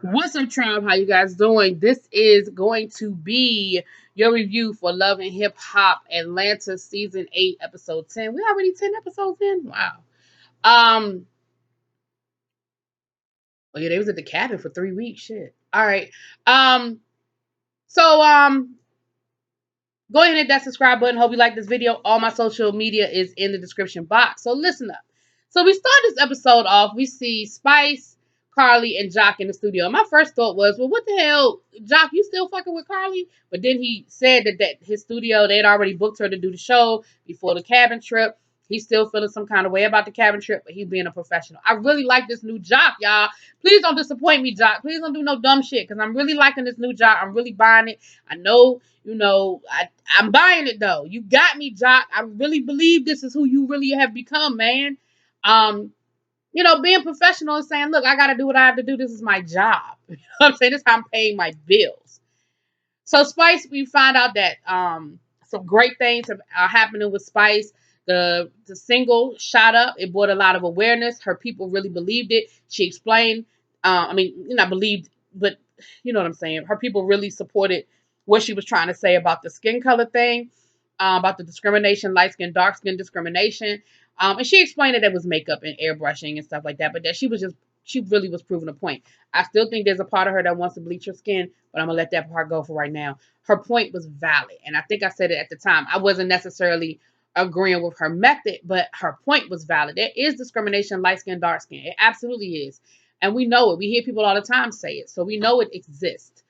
What's up, Tribe? How you guys doing? This is going to be your review for Love and Hip Hop Atlanta Season 8, Episode 10. We already 10 episodes in? Wow. Um, well, yeah, they was at the cabin for 3 weeks. Shit. All right. Um, so go ahead and hit that subscribe button. Hope you like this video. All my social media is in the description box. So listen up. So we start this episode off. We see Spice, Carly, and Jock in the studio. And my first thought was, well, what the hell, Jock, you still fucking with Carly? But then he said that his studio, they had already booked her to do the show before the cabin trip. He's still feeling some kind of way about the cabin trip, but he's being a professional. I really like this new Jock, y'all. Please don't disappoint me, Jock. Please don't do no dumb shit, because I'm really liking this new Jock. I'm really buying it. I know, I'm buying it, though. You got me, Jock. I really believe this is who you really have become, man. Um, being professional and saying, look, I got to do what I have to do. This is my job. You know what I'm saying? This is how I'm paying my bills. So Spice, we find out that some great things are happening with Spice. The single shot up. It brought a lot of awareness. Her people really believed it. She explained, not believed, but you know what I'm saying. Her people really supported what she was trying to say about the skin color thing, about the discrimination, light skin, dark skin discrimination. And she explained that it was makeup and airbrushing and stuff like that, but that she really was proving a point. I still think there's a part of her that wants to bleach her skin, but I'm gonna let that part go for right now. Her point was valid, and I think I said it at the time. I wasn't necessarily agreeing with her method, but her point was valid. There is discrimination, light skin, dark skin. It absolutely is, and we know it. We hear people all the time say it, so we know it exists.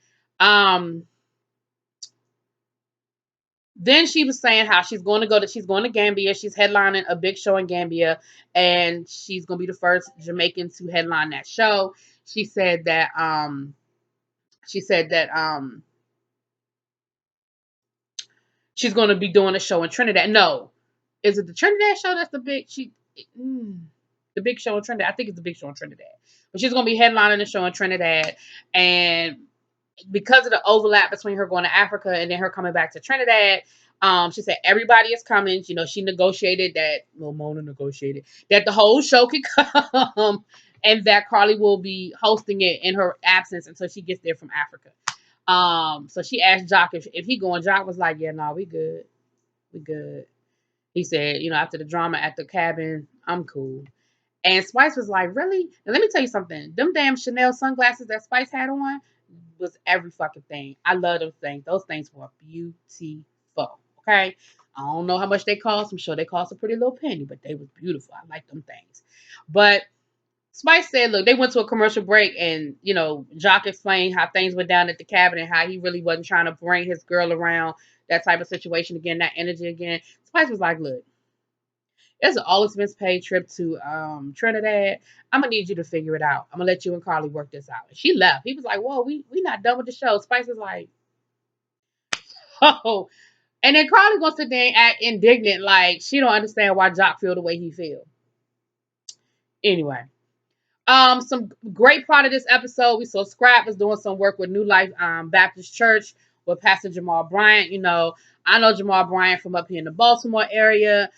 Then she was saying how she's going to Gambia. She's headlining a big show in Gambia, and she's going to be the first Jamaican to headline that show. She said that she's going to be doing a show in Trinidad. No, is it the Trinidad show? That's the big show in Trinidad. I think it's the big show in Trinidad. But she's going to be headlining the show in Trinidad, and because of the overlap between her going to Africa and then her coming back to Trinidad, she said everybody is coming. She negotiated that. Well, Mona negotiated that the whole show could come, and that Carly will be hosting it in her absence until she gets there from Africa. So she asked Jock if he going. Jock was like, "Yeah, no, we good, we good." He said, after the drama at the cabin, I'm cool. And Spice was like, really? Now, let me tell you something. Them damn Chanel sunglasses that Spice had on was every fucking thing. I love those things. Those things were beautiful. Okay? I don't know how much they cost. I'm sure they cost a pretty little penny, but they was beautiful. I like them things. But Spice said, look, they went to a commercial break and, Jock explained how things went down at the cabin and how he really wasn't trying to bring his girl around that type of situation again, that energy again. Spice was like, look, it's an all expense paid trip to Trinidad. I'm gonna need you to figure it out. I'm gonna let you and Carly work this out. And she left. He was like, whoa, we not done with the show. Spice was like, oh. And then Carly gonna sit there and act indignant, like she don't understand why Jock feel the way he feel. Anyway. Some great part of this episode, we saw Scrap was doing some work with New Life Baptist Church with Pastor Jamal Bryant. I know Jamal Bryant from up here in the Baltimore area.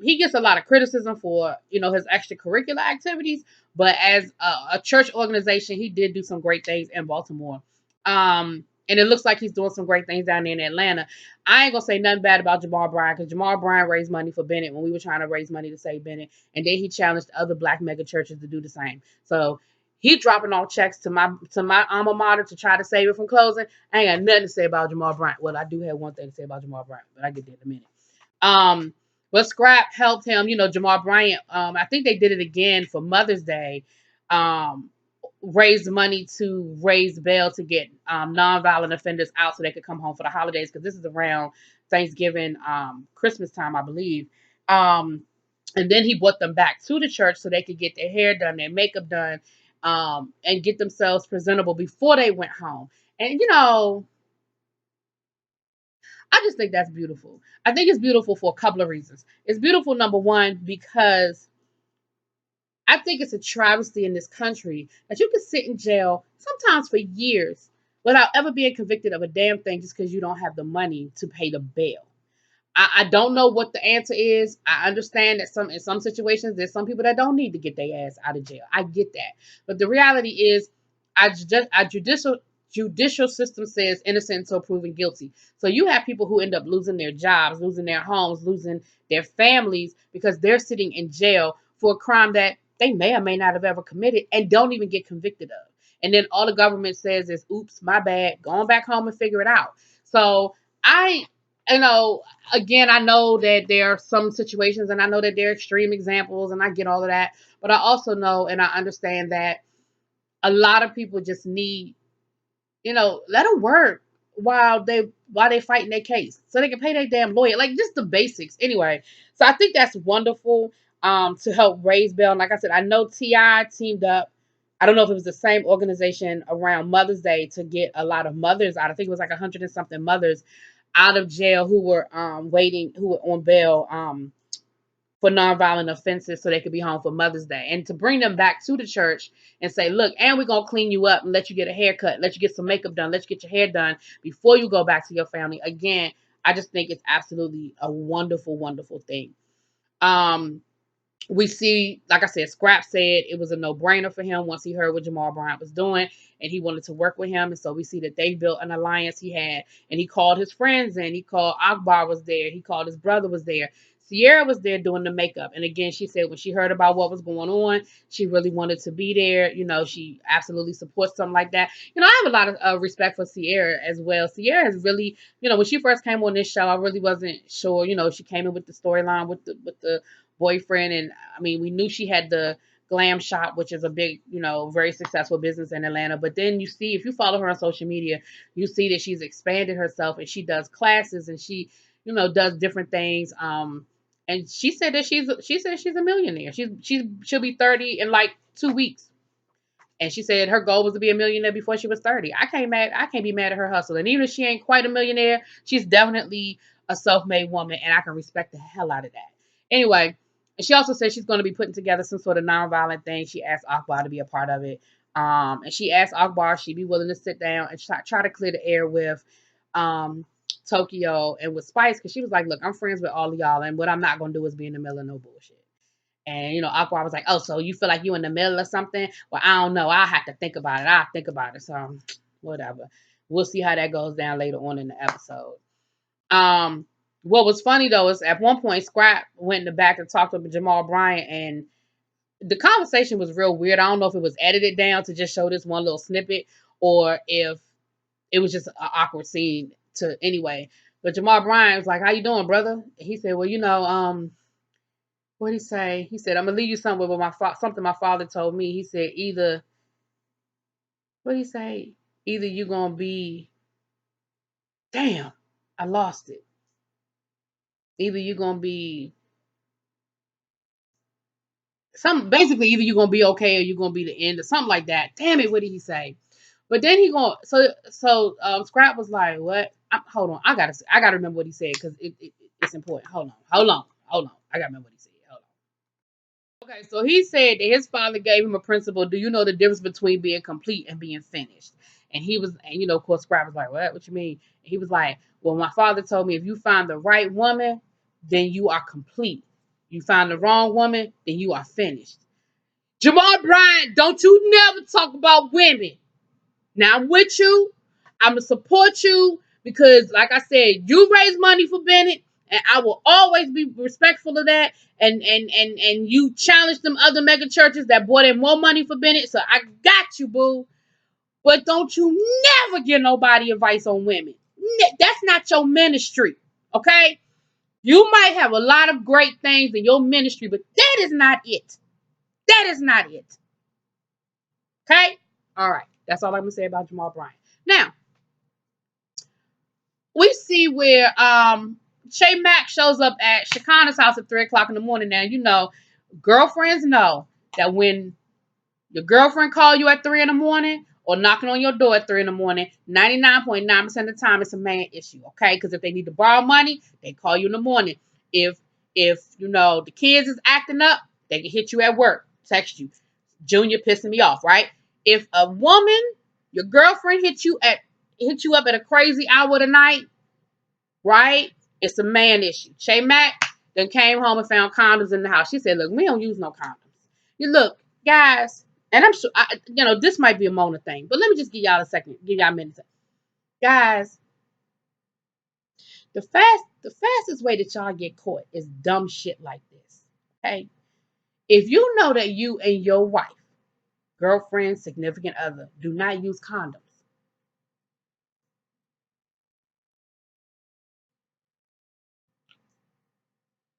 He gets a lot of criticism for, his extracurricular activities, but as a church organization, he did do some great things in Baltimore. And it looks like he's doing some great things down there in Atlanta. I ain't gonna say nothing bad about Jamal Bryant because Jamal Bryant raised money for Bennett when we were trying to raise money to save Bennett, and then he challenged other black mega churches to do the same. So he dropping off checks to my alma mater to try to save it from closing. I ain't got nothing to say about Jamal Bryant. Well, I do have one thing to say about Jamal Bryant, but I get there in a minute. But Scrap helped him. Jamal Bryant. I think they did it again for Mother's Day. Raised money to raise bail to get nonviolent offenders out so they could come home for the holidays, because this is around Thanksgiving, Christmas time, I believe. And then he brought them back to the church so they could get their hair done, their makeup done, and get themselves presentable before they went home. And I just think that's beautiful. I think it's beautiful for a couple of reasons. It's beautiful, number one, because I think it's a travesty in this country that you can sit in jail sometimes for years without ever being convicted of a damn thing just because you don't have the money to pay the bail. I don't know what the answer is. I understand that in some situations there's some people that don't need to get their ass out of jail. I get that. But the reality is our judicial system says innocent until proven guilty. So you have people who end up losing their jobs, losing their homes, losing their families because they're sitting in jail for a crime that they may or may not have ever committed and don't even get convicted of. And then all the government says is, oops, my bad, going back home and figure it out. So I, you know, again, I know that there are some situations and I know that there are extreme examples and I get all of that. But I also know and I understand that a lot of people just need, let them work while they fighting their case so they can pay their damn lawyer. Like just the basics. Anyway, so I think that's wonderful to help raise bail. And like I said, I know T.I. teamed up. I don't know if it was the same organization around Mother's Day to get a lot of mothers out. I think it was like 100 and something mothers out of jail who were who were on bail for nonviolent offenses so they could be home for Mother's Day. And to bring them back to the church and say, look, and we're going to clean you up and let you get a haircut, let you get some makeup done, let you get your hair done before you go back to your family. Again, I just think it's absolutely a wonderful, wonderful thing. We see, like I said, Scrap said it was a no-brainer for him once he heard what Jamal Bryant was doing, and he wanted to work with him. And so we see that they built an alliance he had, and he called his friends in. He called Akbar was there. He called his brother was there. Sierra was there doing the makeup. And again, she said when she heard about what was going on, she really wanted to be there. She absolutely supports something like that. I have a lot of respect for Sierra as well. Sierra is really, when she first came on this show, I really wasn't sure. She came in with the storyline with the boyfriend, and I mean, we knew she had the glam shop, which is a big, very successful business in Atlanta. But then you see, if you follow her on social media, you see that she's expanded herself and she does classes and she, does different things. And she said that she's a millionaire. She'll be 30 in like 2 weeks. And she said her goal was to be a millionaire before she was 30. I can't be mad at her hustle. And even if she ain't quite a millionaire, she's definitely a self-made woman, and I can respect the hell out of that. Anyway, and she also said she's going to be putting together some sort of nonviolent thing. She asked Akbar to be a part of it. And she asked Akbar if she'd be willing to sit down and try to clear the air with Tokyo and with Spice, because she was like, look, I'm friends with all of y'all, and what I'm not going to do is be in the middle of no bullshit. And, Akbar was like, oh, so you feel like you in the middle of something? Well, I don't know. I'll have to think about it. I'll think about it. So, whatever. We'll see how that goes down later on in the episode. What was funny, though, is at one point, Scrap went in the back and talked to Jamal Bryant, and the conversation was real weird. I don't know if it was edited down to just show this one little snippet or if it was just an awkward scene anyway. But Jamal Bryant was like, how you doing, brother? And he said, well, what'd he say? He said, I'm gonna leave you somewhere with something my father told me. He said, what'd he say? Either you gonna be, damn, I lost it. Either you gonna be basically either you're gonna be okay or you're gonna be the end or something like that. Damn it, what did he say? But then Scrap was like, what? Hold on, I gotta remember what he said because it's important. Hold on. I gotta remember what he said. Hold on. Okay, so he said that his father gave him a principle. Do you know the difference between being complete and being finished? And of course, Scrap was like, what? What you mean? And he was like, well, my father told me if you find the right woman, then you are complete. You find the wrong woman, then you are finished. Jamal Bryant, don't you never talk about women. Now I'm with you. I'm gonna support you because, like I said, you raise money for Bennett, and I will always be respectful of that. And you challenge them other mega churches that brought in more money for Bennett. So I got you, boo. But don't you never give nobody advice on women. That's not your ministry, okay? You might have a lot of great things in your ministry, but that is not it. That is not it. Okay? All right. That's all I'm going to say about Jamal Bryant. Now, we see where Shay Mack shows up at Shakana's house at 3 o'clock in the morning. Now, girlfriends know that when your girlfriend call you at 3 in the morning or knocking on your door at 3 in the morning, 99.9% of the time it's a man issue, okay? Because if they need to borrow money, they call you in the morning. If the kids is acting up, they can hit you at work, text you. Junior pissing me off, right? If a woman, your girlfriend hit you up at a crazy hour of the night, right? It's a man issue. Shay Mack then came home and found condoms in the house. She said, look, we don't use no condoms. You look, guys, and I'm sure, this might be a Mona thing, but let me just give y'all a second, give y'all a minute. Guys, the fastest way that y'all get caught is dumb shit like this. Okay? If you know that you and your wife, girlfriend, significant other, do not use condoms,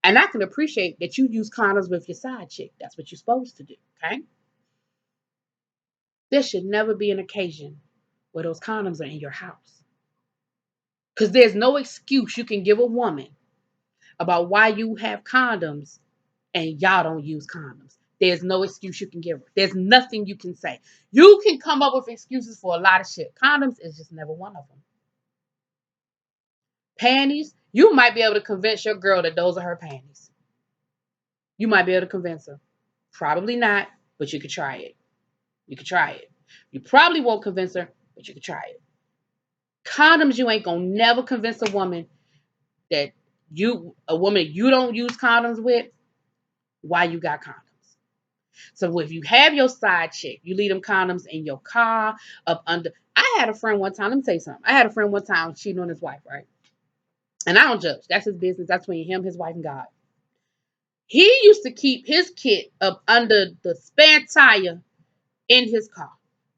and I can appreciate that you use condoms with your side chick. That's what you're supposed to do. Okay? There should never be an occasion where those condoms are in your house. Because there's no excuse you can give a woman about why you have condoms and y'all don't use condoms. There's no excuse you can give her. There's nothing you can say. You can come up with excuses for a lot of shit. Condoms is just never one of them. Panties, you might be able to convince your girl that those are her panties. You might be able to convince her. Probably not, but you could try it. You could try it. You probably won't convince her, but you could try it. Condoms, you ain't gonna never convince a woman that a woman you don't use condoms with, why you got condoms. So if you have your side chick, you leave them condoms in your car, up under. I had a friend one time, let me tell you something. I had a friend one time cheating on his wife, right? And I don't judge. That's his business. That's between him, his wife, and God. He used to keep his kit up under the spare tire in his car.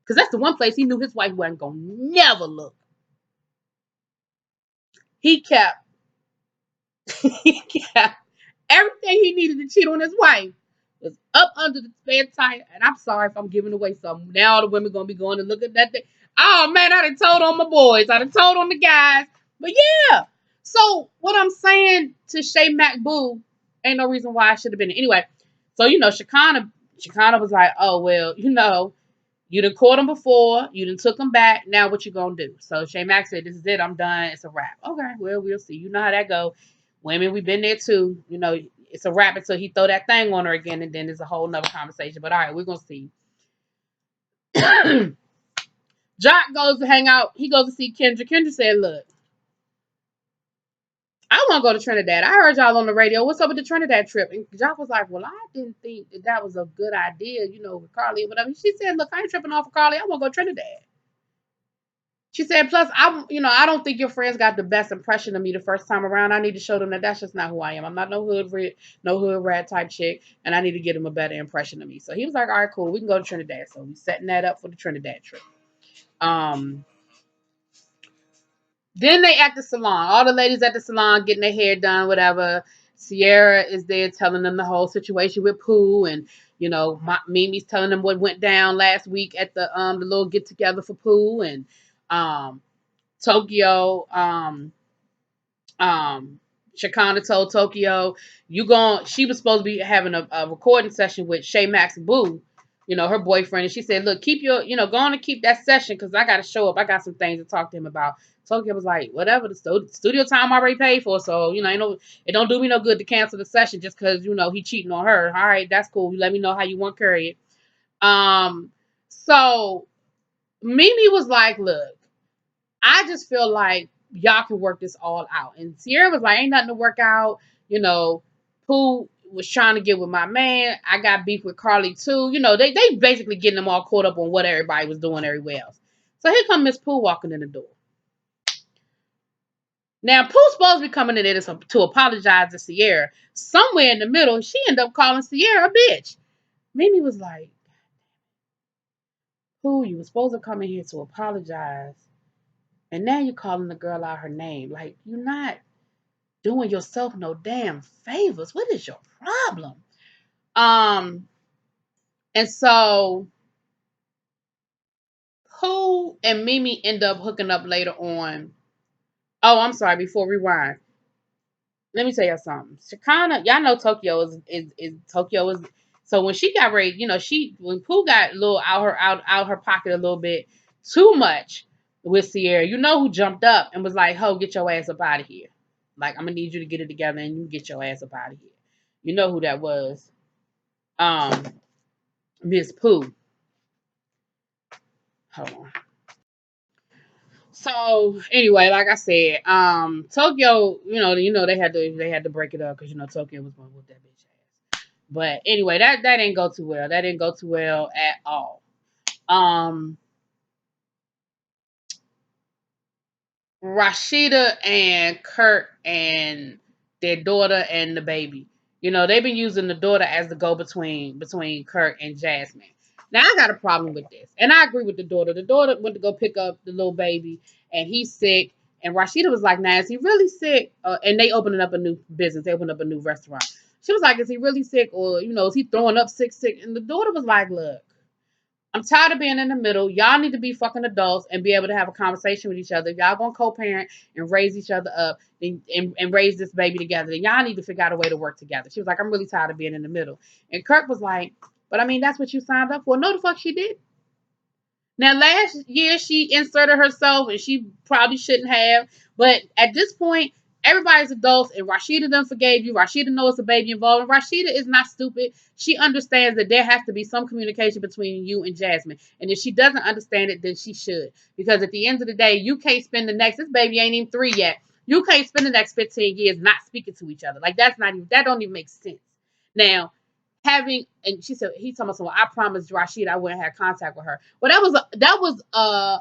Because that's the one place he knew his wife wasn't going to never look. He kept, he kept everything he needed to cheat on his wife was up under the spare tire. And I'm sorry if I'm giving away something. Now all the women going to be going to look at that thing. Oh, man, I done told on my boys. I done told on the guys. But yeah. So what I'm saying to Shay Mac Boo, ain't no reason why I should have been. Anyway, so, Shekinah was like, oh, well, you done caught him before. You done took him back. Now what you gonna do? So Shay Mack said, this is it. I'm done. It's a wrap. Okay, well, we'll see. You know how that go. Women, we've been there too. It's a wrap until he throw that thing on her again, and then it's a whole nother conversation. But all right, we're gonna see. Jock goes to hang out. He goes to see Kendra. Kendra said, look, I want to go to Trinidad. I heard y'all on the radio. What's up with the Trinidad trip? And Jock was like, well, I didn't think that was a good idea, with Carly or whatever. She said, look, I ain't tripping off of Carly. I want to go to Trinidad. She said, plus, I don't think your friends got the best impression of me the first time around. I need to show them that that's just not who I am. I'm not no hood rat type chick, and I need to get them a better impression of me. So he was like, all right, cool. We can go to Trinidad. So we setting that up for the Trinidad trip. Then they at the salon. All the ladies at the salon getting their hair done, whatever. Sierra is there telling them the whole situation with Pooh, and Mimi's telling them what went down last week at the little get together for Pooh, and Tokyo, Shekinah told Tokyo, she was supposed to be having a recording session with Shay Max Boo, her boyfriend. And she said, look, keep go on and keep that session because I got to show up. I got some things to talk to him about. Tokyo was like, whatever, the studio time I already paid for. So, it don't do me no good to cancel the session just because, he cheating on her. All right, that's cool. You let me know how you want to carry it. So Mimi was like, look, I just feel like y'all can work this all out. And Sierra was like, ain't nothing to work out. Pooh was trying to get with my man. I got beef with Carly too. They basically getting them all caught up on what everybody was doing everywhere else. So here come Miss Pooh walking in the door. Now, Pooh's supposed to be coming in there to apologize to Sierra. Somewhere in the middle, she ended up calling Sierra a bitch. Mimi was like, Pooh, you were supposed to come in here to apologize. And now you're calling the girl out her name. Like, you're not doing yourself no damn favors. What is your problem? And so Pooh and Mimi end up hooking up later on. Oh, I'm sorry, before rewind. Let me tell you something. Shekinah, y'all know Tokyo is Tokyo is so when she got ready, when Pooh got a little out her pocket a little bit too much with Sierra, who jumped up and was like, ho, get your ass up out of here. Like, I'm gonna need you to get it together and you get your ass up out of here. You know who that was. Miss Pooh. Hold on. So anyway, like I said, Tokyo, they had to break it up because Tokyo was going to whoop that bitch ass. But anyway, that didn't go too well. That didn't go too well at all. Um, Rashida and Kurt and their daughter and the baby. They've been using the daughter as the go between Kurt and Jasmine. Now I got a problem with this, and I agree with the daughter. The daughter went to go pick up the little baby, and he's sick. And Rashida was like, "Now is he really sick?" And they opening up a new business. They opened up a new restaurant. She was like, "Is he really sick, or is he throwing up sick?" And the daughter was like, "Look, I'm tired of being in the middle. Y'all need to be fucking adults and be able to have a conversation with each other. If y'all gonna co-parent and raise each other up and raise this baby together, then y'all need to figure out a way to work together." She was like, "I'm really tired of being in the middle." And Kirk was like, "But I mean, that's what you signed up for." No, the fuck she did. Now, last year she inserted herself, and she probably shouldn't have. But at this point, everybody's adults, and Rashida done forgave you. Rashida knows a baby involved, and Rashida is not stupid. She understands that there has to be some communication between you and Jasmine. And if she doesn't understand it, then she should. Because at the end of the day, you can't spend this baby ain't even 3 yet. You can't spend the next 15 years not speaking to each other. Like, that don't even make sense. Now, and she said he told me, "So I promised Rashida I wouldn't have contact with her." Well, that was a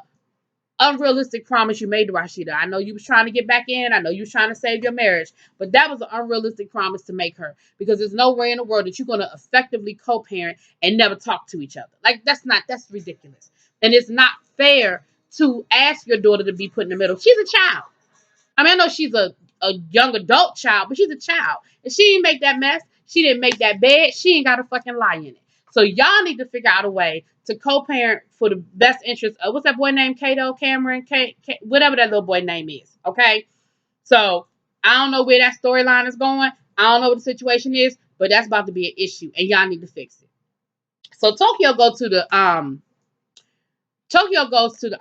unrealistic promise you made to Rashida. I know you was trying to get back in. I know you was trying to save your marriage, but that was an unrealistic promise to make her, because there's no way in the world that you're gonna effectively co-parent and never talk to each other. Like, that's ridiculous, and it's not fair to ask your daughter to be put in the middle. She's a child. I mean, I know she's a young adult child, but she's a child. And she didn't make that mess. She didn't make that bed. She ain't got a fucking lie in it. So y'all need to figure out a way to co-parent for the best interest of, what's that boy named? Kato, Cameron, whatever that little boy name is. Okay? So I don't know where that storyline is going. I don't know what the situation is, but that's about to be an issue, and y'all need to fix it. So Tokyo goes to the Tokyo goes to the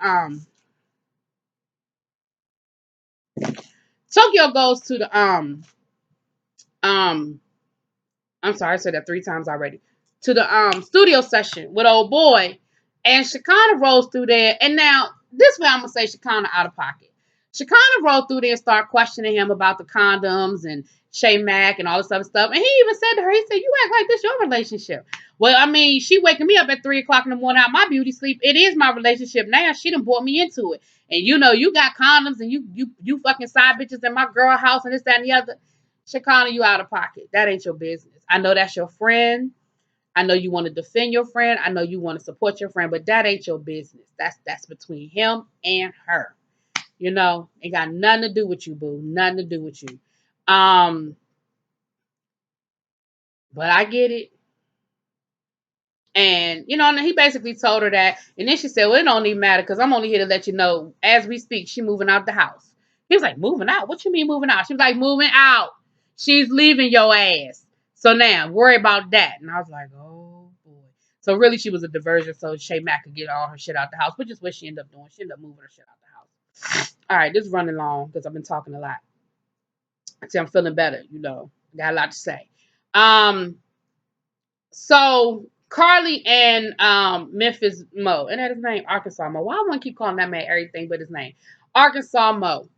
Tokyo goes to the um I'm sorry, I said that 3 times already. To the studio session with old boy. And Shekinah rolls through there. And now, this way I'm gonna say Shekinah out of pocket. Shekinah rolled through there and started questioning him about the condoms and Shay Mack and all this other stuff. And he even said to her, he said, "You act like this your relationship." Well, I mean, she waking me up at 3 o'clock in the morning out my beauty sleep. It is my relationship now. She done brought me into it. And you got condoms, and you fucking side bitches in my girl house and this, that, and the other. Shekinah, you out of pocket. That ain't your business. I know that's your friend. I know you want to defend your friend. I know you want to support your friend, but that ain't your business. That's between him and her. It got nothing to do with you, boo. Nothing to do with you. But I get it. And and he basically told her that, and then she said, "Well, it don't even matter because I'm only here to let you know, as we speak, she moving out the house." He was like, "Moving out? What you mean moving out?" She was like, "Moving out. She's leaving your ass. So now worry about that." And I was like, "Oh boy." So really, she was a diversion so Shay Mack could get all her shit out the house, which is what she ended up doing. She ended up moving her shit out the house. All right, this is running long because I've been talking a lot. See, I'm feeling better. Got a lot to say. Um, so Carly and Memphis Mo, and that his name Arkansas Mo. Why I want to keep calling that man everything but his name? Arkansas Mo.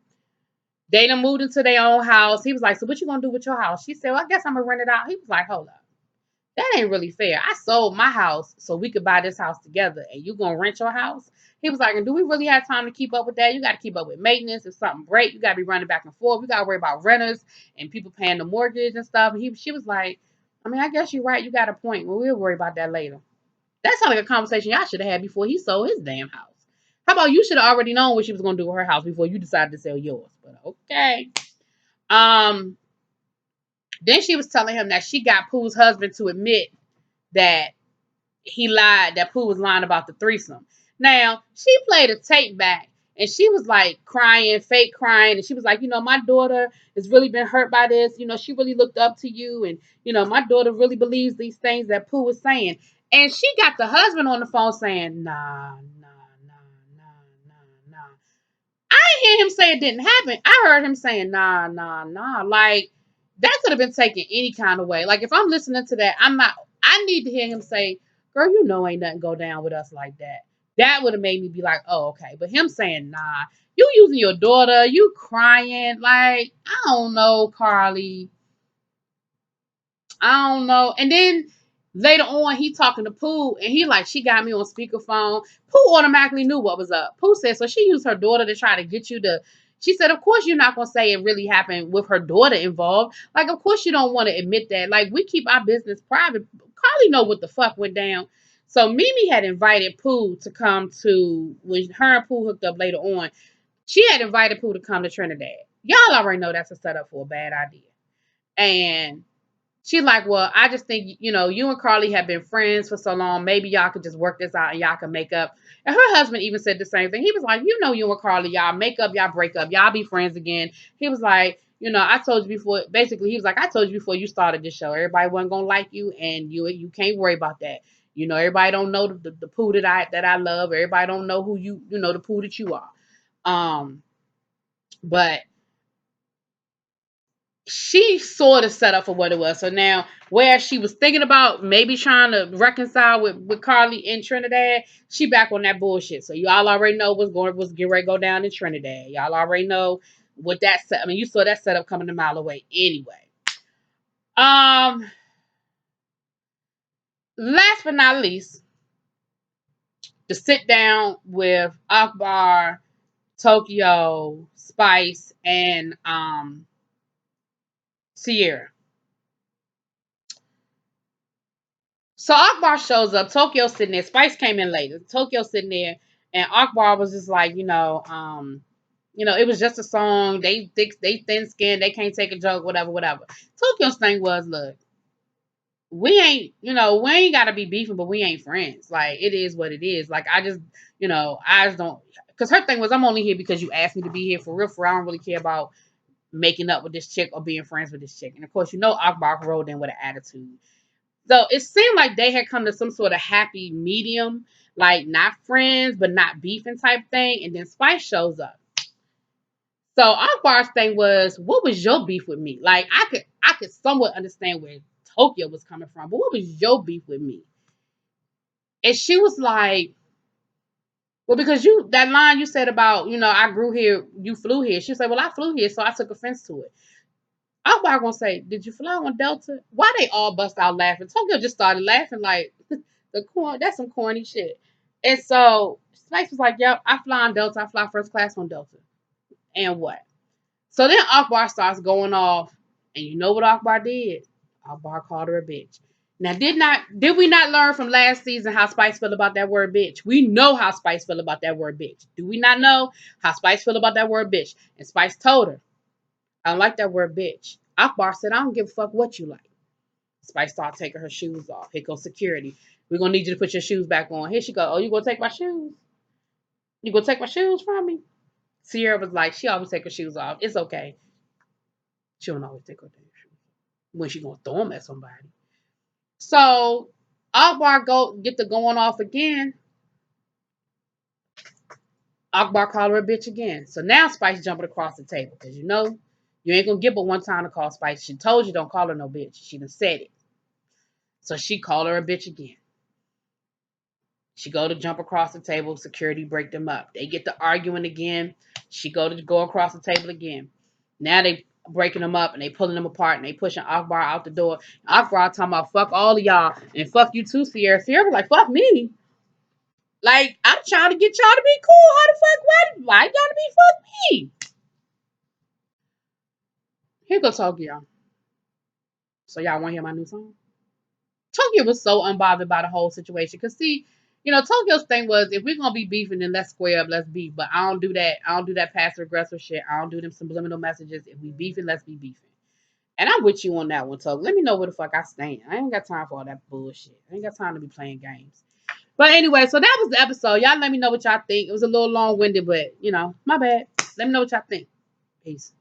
They done moved into their own house. He was like, "So what you gonna do with your house?" She said, "Well, I guess I'm gonna rent it out." He was like, "Hold up. That ain't really fair. I sold my house so we could buy this house together, and you gonna rent your house?" He was like, "And do we really have time to keep up with that? You got to keep up with maintenance. If something break, you got to be running back and forth. We got to worry about renters and people paying the mortgage and stuff." And she was like, "I mean, I guess you're right. You got a point. Well, we'll worry about that later." That sounded like a conversation y'all should have had before he sold his damn house. How about you should have already known what she was gonna do with her house before you decided to sell yours? But okay. Um. Then she was telling him that she got Pooh's husband to admit that he lied, that Pooh was lying about the threesome. Now, she played a tape back, and she was like crying, fake crying, and she was like, "My daughter has really been hurt by this. She really looked up to you, and my daughter really believes these things that Pooh was saying." And she got the husband on the phone saying, "Nah, nah, nah, nah, nah, nah." I didn't hear him say it didn't happen. I heard him saying, "Nah, nah, nah." Like, that could have been taken any kind of way. Like, if I'm listening to that, I need to hear him say, "Girl, ain't nothing go down with us like that." That would have made me be like, oh, okay. But him saying, nah, you using your daughter, you crying, like, I don't know, Carly. I don't know. And then later on, he talking to Pooh, and he like, she got me on speakerphone. Pooh automatically knew what was up. Pooh said, so she used her daughter to try to get you to. She said, of course you're not gonna say it really happened with her daughter involved. Like, of course you don't want to admit that. Like, we keep our business private. Carly know what the fuck went down. So Mimi had invited Pooh to come to when her and Pooh hooked up later on. She had invited Pooh to come to Trinidad. Y'all already know that's a setup for a bad idea. And she's like, well, I just think, you and Carly have been friends for so long. Maybe y'all could just work this out and y'all can make up. And her husband even said the same thing. He was like, you and Carly, y'all make up, y'all break up, y'all be friends again. He was like, I told you before. Basically, he was like, I told you before you started this show. Everybody wasn't gonna like you, and you can't worry about that. Everybody don't know the Pooh that I love. Everybody don't know who the Pooh that you are. But she sort of set up for what it was. So now, where she was thinking about maybe trying to reconcile with Carly in Trinidad, she back on that bullshit. So y'all already know what's getting ready to go down in Trinidad. Y'all already know what that set. I mean, you saw that setup coming a mile away anyway. Last but not least, to sit down with Akbar, Tokyo, Spice, and Sierra. So Akbar shows up. Tokyo sitting there. Spice came in later. Tokyo sitting there, and Akbar was just like, it was just a song. They thin skinned. They can't take a joke. Whatever, whatever. Tokyo's thing was, look, we ain't gotta be beefing, but we ain't friends. Like, it is what it is. Like, I just don't. Because her thing was, I'm only here because you asked me to be here for real. I don't really care about making up with this chick or being friends with this chick. And of course, Akbar rolled in with an attitude. So it seemed like they had come to some sort of happy medium, like not friends, but not beefing type thing. And then Spice shows up. So Akbar's thing was, what was your beef with me? Like, I could somewhat understand where Tokyo was coming from, but what was your beef with me? And she was like, well, because that line you said about, I grew here, you flew here. She said, well, I flew here, so I took offense to it. Akbar gonna say, did you fly on Delta? Why they all bust out laughing? Tokyo just started laughing like that's some corny shit. And so Spice was like, yep, I fly on Delta. I fly first class on Delta. And what? So then Akbar starts going off. And you know what Akbar did? Akbar called her a bitch. Now, did we not learn from last season how Spice feel about that word bitch? We know how Spice feel about that word bitch. Do we not know how Spice feel about that word bitch? And Spice told her, I don't like that word bitch. Akbar said, I don't give a fuck what you like. Spice started taking her shoes off. Here goes security. We're going to need you to put your shoes back on. Here she go. Oh, you going to take my shoes? You going to take my shoes from me? Sierra was like, she always take her shoes off. It's okay. She don't always take her damn shoes. When she going to throw them at somebody. So, Akbar get to going off again. Akbar called her a bitch again. So now Spice jumping across the table. Because you ain't going to get but one time to call Spice. She told you don't call her no bitch. She done said it. So she called her a bitch again. She go to jump across the table. Security break them up. They get to arguing again. She go across the table again. Now they breaking them up and they pulling them apart and they pushing Akbar out the door. Akbar talking about fuck all of y'all and fuck you too, Sierra. Sierra was like, fuck me. Like, I'm trying to get y'all to be cool. How the fuck? Why y'all to be fuck me? Here go Tokyo. So y'all want to hear my new song? Tokyo was so unbothered by the whole situation. Cause see, Tokyo's thing was, if we're gonna be beefing, then let's square up, let's beef. But I don't do that. I don't do that passive aggressive shit. I don't do them subliminal messages. If we beefing, let's be beefing. And I'm with you on that one, Tokyo. Let me know where the fuck I stand. I ain't got time for all that bullshit. I ain't got time to be playing games. But anyway, so that was the episode. Y'all let me know what y'all think. It was a little long-winded, but my bad. Let me know what y'all think. Peace.